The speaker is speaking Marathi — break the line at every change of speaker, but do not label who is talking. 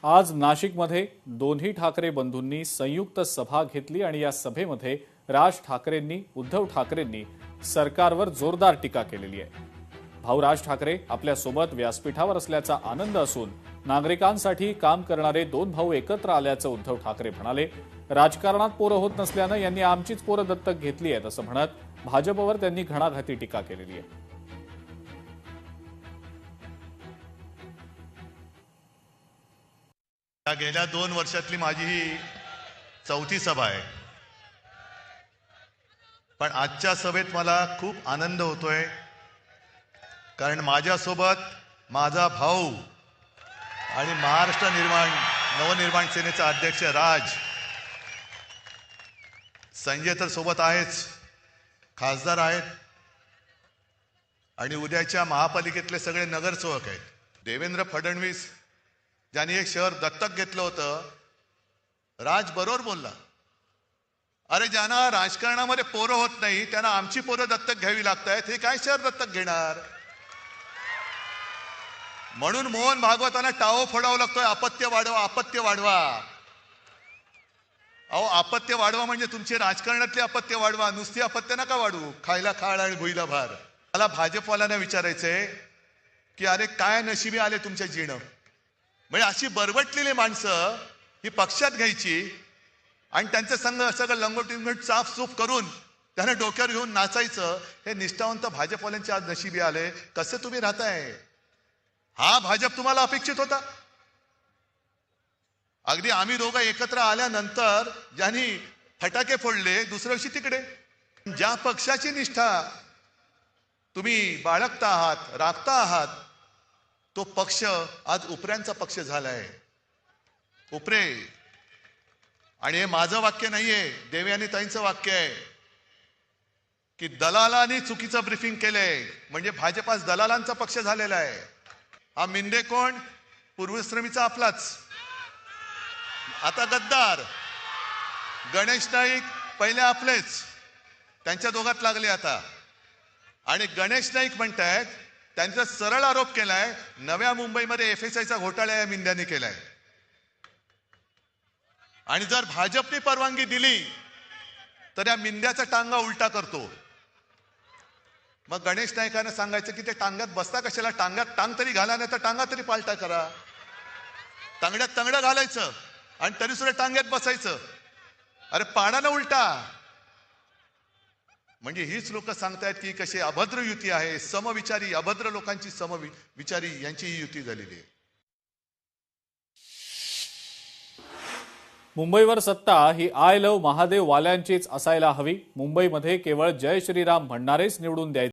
आज नाशिकमध्ये दोन्ही ठाकरे बंधूंनी संयुक्त सभा घेतली आणि या सभेमध्ये राज ठाकरेंनी उद्धव ठाकरेंनी सरकारवर जोरदार टीका केलेली आहे। भाऊ राज ठाकरे आपल्या सोबत व्यासपीठावर असल्याचा आनंद असून नागरिकांसाठी काम करणारे दोन भाऊ एकत्र आल्याचं उद्धव ठाकरे म्हणाले। राजकारणात पोरं होत नसल्यानं यांनी आमचीच पोरं दत्तक घेतली आहेत असं म्हणत भाजपवर त्यांनी घणाघाती टीका केलेली आहे।
गेल्या 2 वर्षातली माझी ही चौथी सभा आहे, पण आजच्या सभेत मला खूप आनंद होतोय, कारण माझ्यासोबत माझा भाऊ आणि महाराष्ट्र नवनिर्माण सेनेचा अध्यक्ष राज, संजय तर सोबत आहेच, खासदार आहेत आणि उद्याच्या महापालिकेतले सगळे नगरसेवक आहेत। देवेंद्र फडणवीस ज्यांनी एक शहर दत्तक घेतलं होतं, राज बरोबर बोलला, अरे ज्यांना राजकारणामध्ये पोरं होत नाही त्यांना आमची पोरं दत्तक घ्यावी लागतायत, हे काय शहर दत्तक घेणार। म्हणून मोहन भागवतांना टाओ फोडावं लागतोय, अपत्य वाढवा, अपत्य वाढवा। अहो, अपत्य वाढवा म्हणजे तुमचे राजकारणातले अपत्य वाढवा, नुसती अपत्य नका वाढवू, खायला खाळ आणि भुईला भार। मला भाजपवाल्यांना विचारायचंय की अरे काय नशिबी आले तुमच्या जीणं, म्हणजे अशी बरबटलेली माणसं ही पक्षात घ्यायची आणि त्यांचं संघ सगळं लंगोटी साफसूफ करून त्यांना डोक्यावर घेऊन नाचायचं, हे निष्ठावंत भाजपवाल्यांचे आज नशिबी आले। कसे तुम्ही राहताय? हा भाजप तुम्हाला अपेक्षित होता? अगदी आम्ही दोघं एकत्र आल्यानंतर ज्यांनी फटाके फोडले दुसऱ्या दिवशी तिकडे। ज्या पक्षाची निष्ठा तुम्ही बाळगता आहात, राखता आहात, तो पक्ष आज उपऱ्यांचा पक्ष झालाय। उपरे, आणि हे माझं वाक्य नाहीये, देवयानी ताईंचं वाक्य आहे की दलालांनी चुकीचं ब्रीफिंग केलंय, म्हणजे भाजप आज दलालांचा पक्ष झालेला आहे। हा मिंदे कोण? पूर्वश्रमीचा आपलाच, आता गद्दार। गणेश नाईक पहिले आपलेच, त्यांच्या दोघात लागले आता। आणि गणेश नाईक म्हणतायत, त्यांचा सरळ आरोप केलाय नव्या मुंबईमध्ये FSIचा घोटाळा या मिंद्यांनी केलाय, आणि जर भाजपने परवानगी दिली तर या मिंद्याचा टांगा उलटा करतो। मग गणेश नाईकांना सांगायचं की ते टांग्यात बसता कशाला, टांग्यात टांग तरी घाला, नाही तर टांगा तरी पालटा करा। तांगड्यात तांगडं घालायचं आणि तरी सुद्धा टांग्यात बसायचं, अरे पाडाला उलटा। म्हणजे हीच लोक सांगतायत की कशी अभद्र युती आहे, समविचारी अभद्र लोकांची समविचारी यांची ही युती झालेली आहे।
मुंबईवर सत्ता ही आय लव्ह महादेव वाल्यांचीच असायला हवी। मुंबईमध्ये केवळ जय श्रीराम म्हणणारेच निवडून द्यायचे।